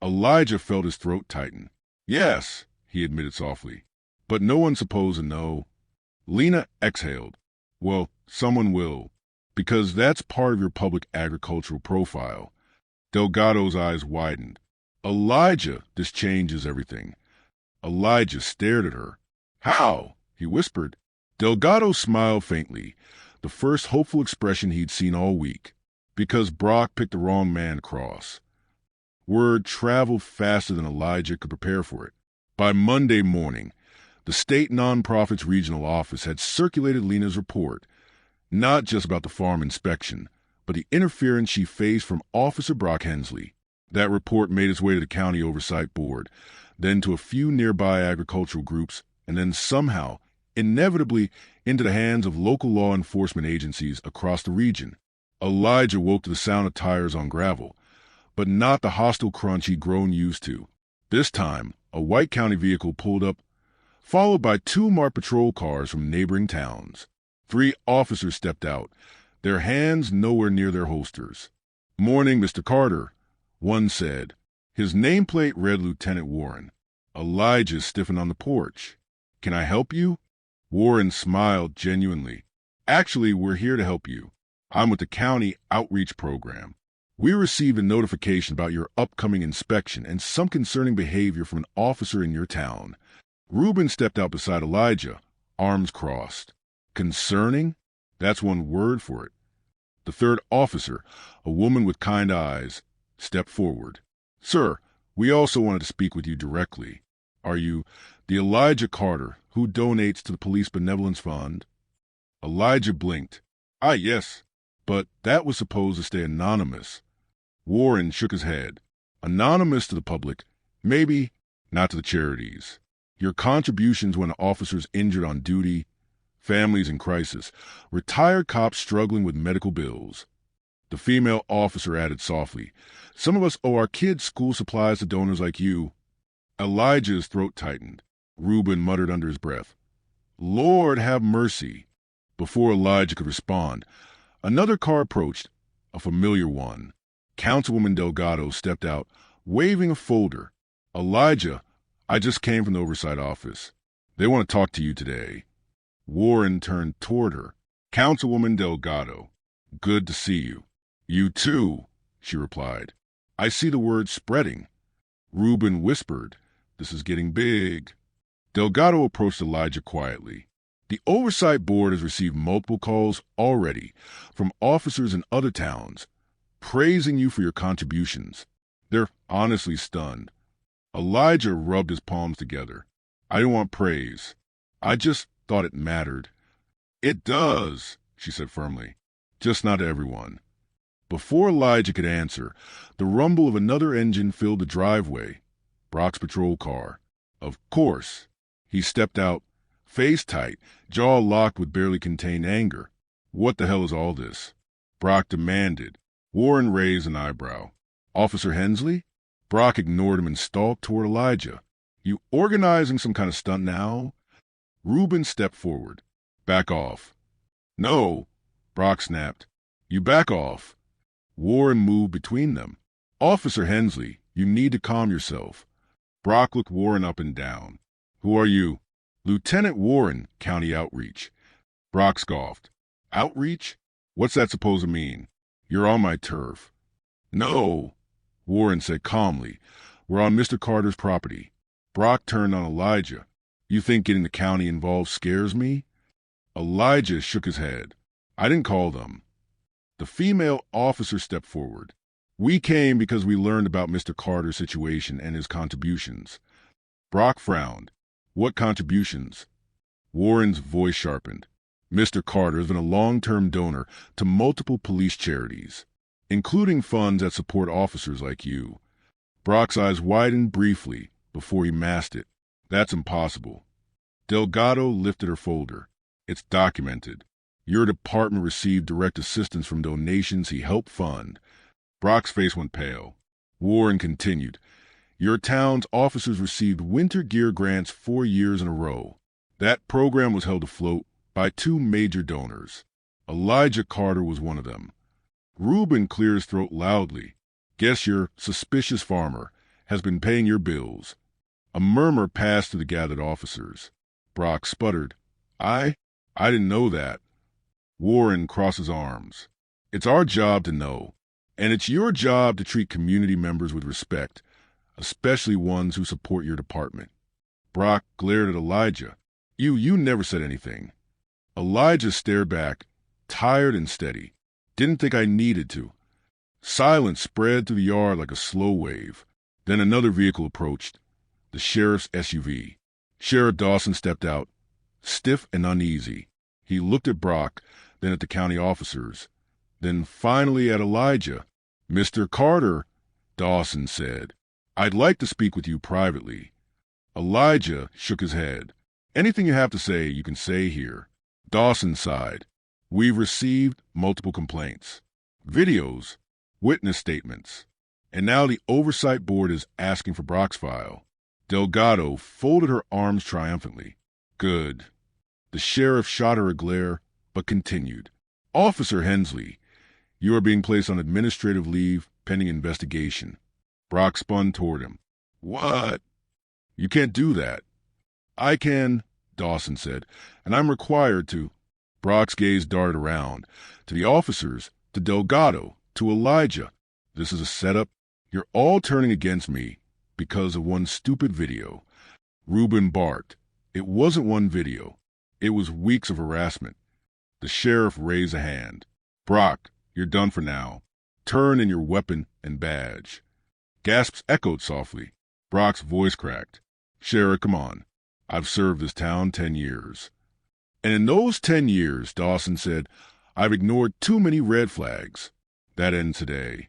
Speaker 2: Elijah felt his throat tighten. Yes, he admitted softly, but no one's supposed to know. Lena exhaled. Well, someone will, because that's part of your public agricultural profile. Delgado's eyes widened. Elijah, this changes everything. Elijah stared at her. How? He whispered. Delgado smiled faintly, the first hopeful expression he'd seen all week, because Brock picked the wrong man to cross. Word traveled faster than Elijah could prepare for it. By Monday morning, the state nonprofit's regional office had circulated Lena's report, not just about the farm inspection, but the interference she faced from Officer Brock Hensley. That report made its way to the County Oversight Board, then to a few nearby agricultural groups, and then somehow, inevitably, into the hands of local law enforcement agencies across the region. Elijah woke to the sound of tires on gravel, but not the hostile crunch he'd grown used to. This time, a white county vehicle pulled up, followed by 2 marked patrol cars from neighboring towns. 3 officers stepped out, their hands nowhere near their holsters. Morning, Mr. Carter, one said. His nameplate read Lieutenant Warren. Elijah stiffened on the porch. Can I help you? Warren smiled genuinely. Actually, we're here to help you. I'm with the county outreach program. We received a notification about your upcoming inspection and some concerning behavior from an officer in your town. Reuben stepped out beside Elijah, arms crossed. Concerning? That's one word for it. The 3rd officer, a woman with kind eyes, stepped forward. Sir, we also wanted to speak with you directly. Are you the Elijah Carter who donates to the Police Benevolence Fund? Elijah blinked. Ah, yes, but that was supposed to stay anonymous. Warren shook his head. Anonymous to the public, maybe, not to the charities. Your contributions when officers injured on duty, families in crisis, retired cops struggling with medical bills. The female officer added softly, some of us owe our kids school supplies to donors like you. Elijah's throat tightened. Reuben muttered under his breath, Lord have mercy. Before Elijah could respond, another car approached, a familiar one. Councilwoman Delgado stepped out, waving a folder. Elijah, I just came from the oversight office. They want to talk to you today. Warren turned toward her. Councilwoman Delgado, good to see you. You too, she replied. I see the word spreading. Reuben whispered, this is getting big. Delgado approached Elijah quietly. The Oversight Board has received multiple calls already from officers in other towns, praising you for your contributions. They're honestly stunned. Elijah rubbed his palms together. I didn't want praise. I just thought it mattered. It does, she said firmly. Just not to everyone. Before Elijah could answer, the rumble of another engine filled the driveway. Brock's patrol car. Of course. He stepped out, face tight, jaw locked with barely contained anger. What the hell is all this? Brock demanded. Warren raised an eyebrow. Officer Hensley? Brock ignored him and stalked toward Elijah. You organizing some kind of stunt now? Reuben stepped forward. Back off. No, Brock snapped. You back off. Warren moved between them. Officer Hensley, you need to calm yourself. Brock looked Warren up and down. Who are you? Lieutenant Warren, County Outreach. Brock scoffed. Outreach? What's that supposed to mean? You're on my turf. No, Warren said calmly. We're on Mr. Carter's property. Brock turned on Elijah. You think getting the county involved scares me? Elijah shook his head. I didn't call them. The female officer stepped forward. We came because we learned about Mr. Carter's situation and his contributions. Brock frowned. What contributions? Warren's voice sharpened. Mr. Carter has been a long-term donor to multiple police charities, including funds that support officers like you. Brock's eyes widened briefly before he masked it. That's impossible. Delgado lifted her folder. It's documented. Your department received direct assistance from donations he helped fund. Brock's face went pale. Warren continued. Your town's officers received winter gear grants 4 years in a row. That program was held afloat by 2 major donors. Elijah Carter was one of them. Reuben cleared his throat loudly. Guess your suspicious farmer has been paying your bills. A murmur passed through the gathered officers. Brock sputtered. I didn't know that. Warren crossed his arms. It's our job to know, and it's your job to treat community members with respect, especially ones who support your department. Brock glared at Elijah. You never said anything. Elijah stared back, tired and steady. Didn't think I needed to. Silence spread through the yard like a slow wave. Then another vehicle approached, the sheriff's SUV. Sheriff Dawson stepped out, stiff and uneasy. He looked at Brock, then at the county officers, then finally at Elijah. Mr. Carter, Dawson said, I'd like to speak with you privately. Elijah shook his head. Anything you have to say, you can say here. Dawson sighed. We've received multiple complaints, videos, witness statements, and now the Oversight Board is asking for Brock's file. Delgado folded her arms triumphantly. Good. The sheriff shot her a glare, but continued. Officer Hensley, you are being placed on administrative leave pending investigation. Brock spun toward him. What? You can't do that. I can, Dawson said, and I'm required to. Brock's gaze darted around, to the officers, to Delgado, to Elijah. This is a setup. You're all turning against me because of one stupid video. Reuben barked. It wasn't one video. It was weeks of harassment. The sheriff raised a hand. Brock, you're done for now. Turn in your weapon and badge. Gasps echoed softly. Brock's voice cracked. Sheriff, come on. I've served this town 10 years. And in those 10 years, Dawson said, I've ignored too many red flags. That ends today.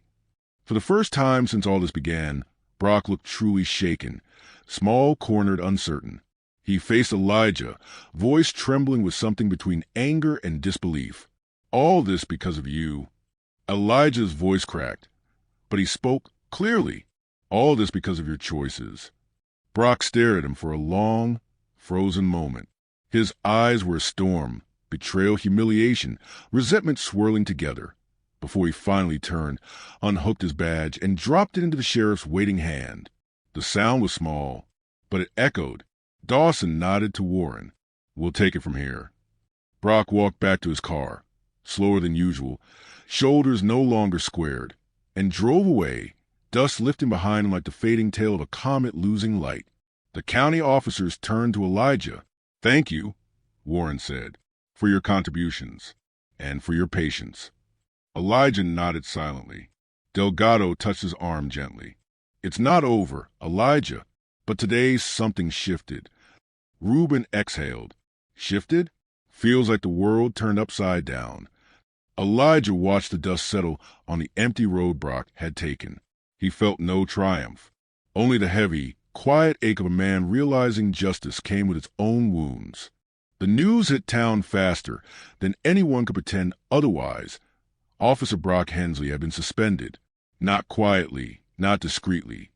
Speaker 2: For the first time since all this began, Brock looked truly shaken, small, cornered, uncertain. He faced Elijah, voice trembling with something between anger and disbelief. All this because of you. Elijah's voice cracked, but he spoke clearly. All this because of your choices. Brock stared at him for a long, frozen moment. His eyes were a storm, betrayal, humiliation, resentment swirling together, before he finally turned, unhooked his badge, and dropped it into the sheriff's waiting hand. The sound was small, but it echoed. Dawson nodded to Warren. We'll take it from here. Brock walked back to his car, slower than usual, shoulders no longer squared, and drove away, dust lifting behind him like the fading tail of a comet losing light. The county officers turned to Elijah. Thank you, Warren said, for your contributions and for your patience. Elijah nodded silently. Delgado touched his arm gently. It's not over, Elijah, but today something shifted. Reuben exhaled. Shifted? Feels like the world turned upside down. Elijah watched the dust settle on the empty road Brock had taken. He felt no triumph, only the heavy, quiet ache of a man realizing justice came with its own wounds. The news hit town faster than anyone could pretend otherwise. Officer Brock Hensley had been suspended, not quietly, not discreetly,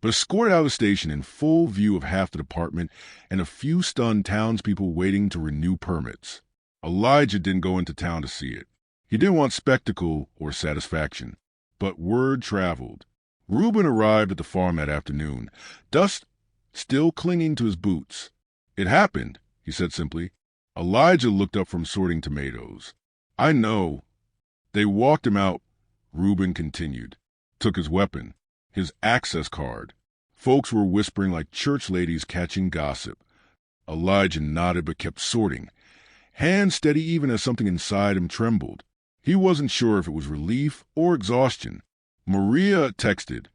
Speaker 2: but escorted out of the station in full view of half the department and a few stunned townspeople waiting to renew permits. Elijah didn't go into town to see it. He didn't want spectacle or satisfaction, but word traveled. Reuben arrived at the farm that afternoon, dust still clinging to his boots. It happened, he said simply. Elijah looked up from sorting tomatoes. I know. They walked him out, Reuben continued. Took his weapon, his access card. Folks were whispering like church ladies catching gossip. Elijah nodded but kept sorting, hands steady even as something inside him trembled. He wasn't sure if it was relief or exhaustion. Maria texted.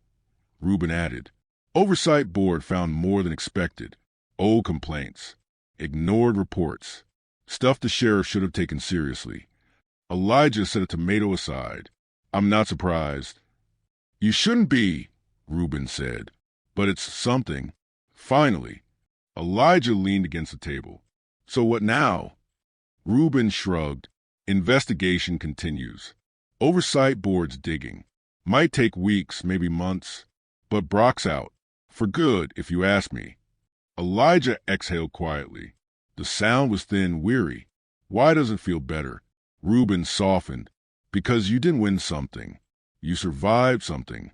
Speaker 2: Reuben added. Oversight board found more than expected. Old complaints. Ignored reports. Stuff the sheriff should have taken seriously. Elijah set a tomato aside. I'm not surprised. You shouldn't be, Reuben said. But it's something. Finally. Elijah leaned against the table. So what now? Reuben shrugged. Investigation continues. Oversight board's digging. Might take weeks, maybe months. But Brock's out. For good, if you ask me. Elijah exhaled quietly. The sound was thin, weary. Why does it feel better? Reuben softened. Because you didn't win something. You survived something.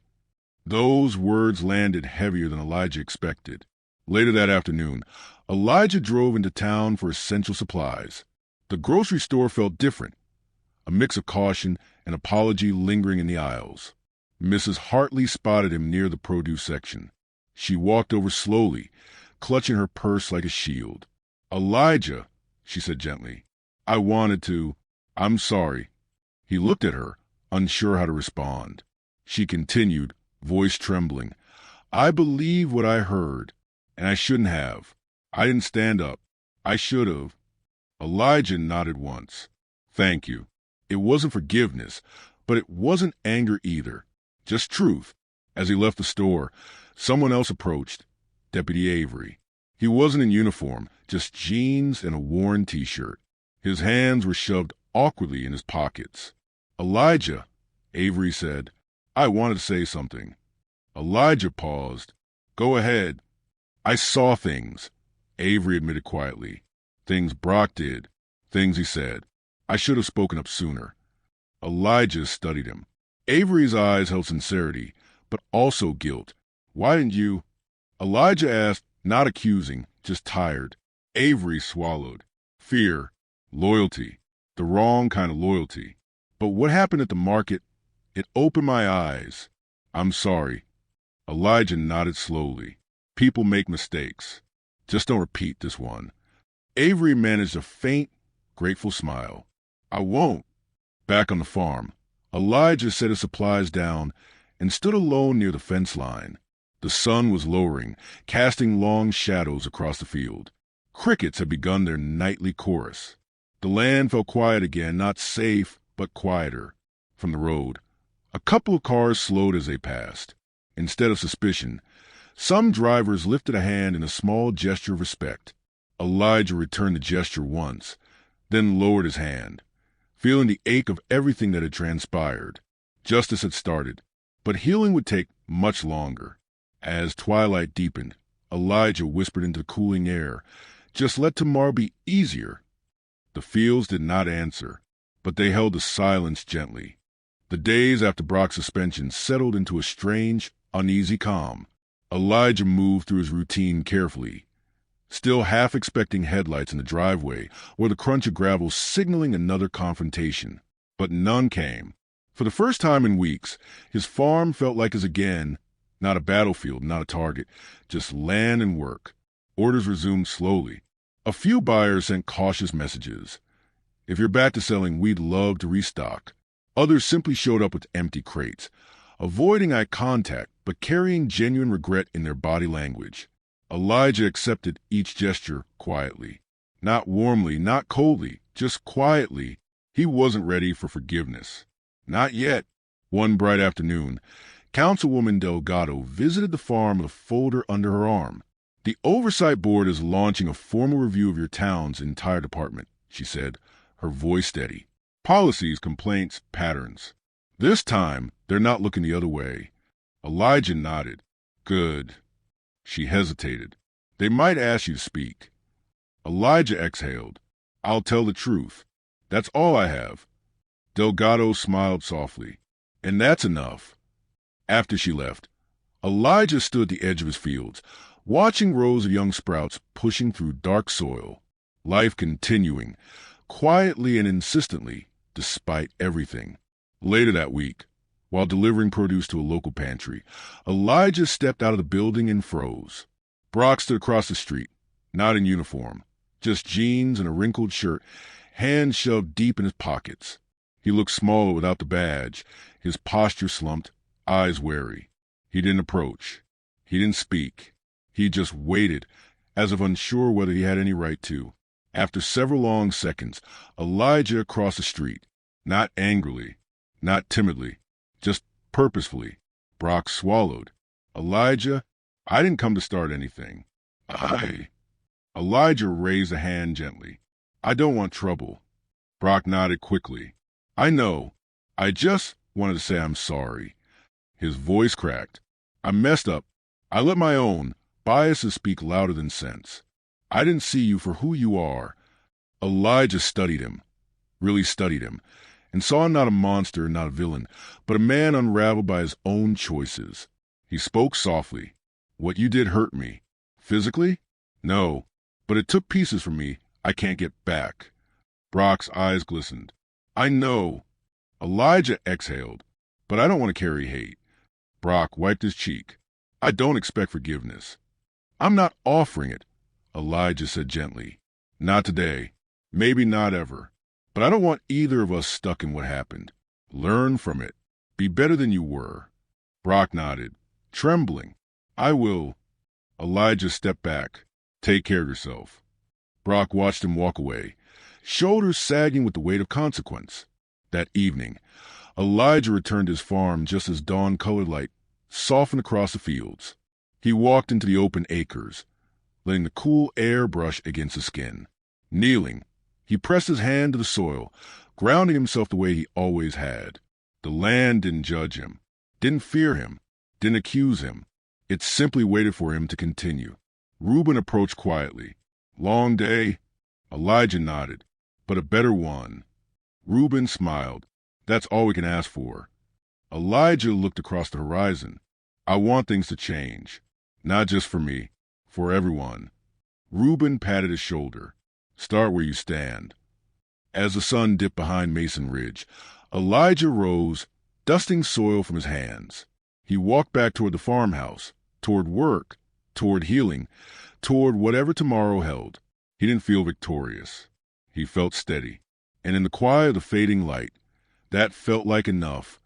Speaker 2: Those words landed heavier than Elijah expected. Later that afternoon, Elijah drove into town for essential supplies. The grocery store felt different. A mix of caution and apology lingering in the aisles. Mrs. Hartley spotted him near the produce section. She walked over slowly, clutching her purse like a shield. Elijah, she said gently, I wanted to. I'm sorry. He looked at her, unsure how to respond. She continued, voice trembling. I believe what I heard, and I shouldn't have. I didn't stand up. I should have. Elijah nodded once. Thank you. It wasn't forgiveness, but it wasn't anger either. Just truth. As he left the store, someone else approached. Deputy Avery. He wasn't in uniform, just jeans and a worn t-shirt. His hands were shoved awkwardly in his pockets. Elijah, Avery said, I wanted to say something. Elijah paused. Go ahead. I saw things, Avery admitted quietly. Things Brock did. Things he said. I should have spoken up sooner. Elijah studied him. Avery's eyes held sincerity, but also guilt. Why didn't you? Elijah asked, not accusing, just tired. Avery swallowed. Fear. Loyalty. The wrong kind of loyalty. But what happened at the market? It opened my eyes. I'm sorry. Elijah nodded slowly. People make mistakes. Just don't repeat this one. Avery managed a faint, grateful smile. I won't. Back on the farm, Elijah set his supplies down and stood alone near the fence line. The sun was lowering, casting long shadows across the field. Crickets had begun their nightly chorus. The land felt quiet again, not safe, but quieter. From the road, a couple of cars slowed as they passed. Instead of suspicion, some drivers lifted a hand in a small gesture of respect. Elijah returned the gesture once, then lowered his hand, feeling the ache of everything that had transpired. Justice had started, but healing would take much longer. As twilight deepened, Elijah whispered into the cooling air, "Just let tomorrow be easier." The fields did not answer, but they held the silence gently. The days after Brock's suspension settled into a strange, uneasy calm. Elijah moved through his routine carefully, still half expecting headlights in the driveway or the crunch of gravel signaling another confrontation. But none came. For the first time in weeks, his farm felt like his again, not a battlefield, not a target, just land and work. Orders resumed slowly. A few buyers sent cautious messages. "If you're back to selling, we'd love to restock." Others simply showed up with empty crates, avoiding eye contact but carrying genuine regret in their body language. Elijah accepted each gesture quietly. Not warmly, not coldly, just quietly. He wasn't ready for forgiveness. Not yet. One bright afternoon, Councilwoman Delgado visited the farm with a folder under her arm. "The Oversight Board is launching a formal review of your town's entire department," she said, her voice steady. "Policies, complaints, patterns. This time, they're not looking the other way." Elijah nodded. "Good." She hesitated. "They might ask you to speak." Elijah exhaled. "I'll tell the truth. That's all I have." Delgado smiled softly. "And that's enough." After she left, Elijah stood at the edge of his fields, watching rows of young sprouts pushing through dark soil. Life continuing, quietly and insistently, despite everything. Later that week, while delivering produce to a local pantry, Elijah stepped out of the building and froze. Brock stood across the street, not in uniform, just jeans and a wrinkled shirt, hands shoved deep in his pockets. He looked smaller without the badge, his posture slumped, eyes wary. He didn't approach. He didn't speak. He just waited, as if unsure whether he had any right to. After several long seconds, Elijah crossed the street, not angrily, not timidly, just purposefully. Brock swallowed. "Elijah, I didn't come to start anything." Elijah raised a hand gently. "I don't want trouble." Brock nodded quickly. "I know. I just wanted to say I'm sorry." His voice cracked. "I messed up. I let my own biases speak louder than sense. I didn't see you for who you are." Elijah studied him, really studied him, and saw not a monster, not a villain, but a man unraveled by his own choices. He spoke softly. "What you did hurt me. Physically? No, but it took pieces from me I can't get back." Brock's eyes glistened. "I know." Elijah exhaled. "But I don't want to carry hate." Brock wiped his cheek. "I don't expect forgiveness." "I'm not offering it," Elijah said gently. "Not today. Maybe not ever. But I don't want either of us stuck in what happened. Learn from it. Be better than you were." Brock nodded, trembling. "I will." Elijah stepped back. "Take care of yourself." Brock watched him walk away, shoulders sagging with the weight of consequence. That evening, Elijah returned to his farm just as dawn-colored light softened across the fields. He walked into the open acres, letting the cool air brush against his skin. Kneeling, he pressed his hand to the soil, grounding himself the way he always had. The land didn't judge him, didn't fear him, didn't accuse him. It simply waited for him to continue. Reuben approached quietly. "Long day?" Elijah nodded. "But a better one." Reuben smiled. "That's all we can ask for." Elijah looked across the horizon. "I want things to change. Not just for me, for everyone." Reuben patted his shoulder. "Start where you stand." As the sun dipped behind Mason Ridge, Elijah rose, dusting soil from his hands. He walked back toward the farmhouse, toward work, toward healing, toward whatever tomorrow held. He didn't feel victorious. He felt steady. And in the quiet of the fading light, that felt like enough.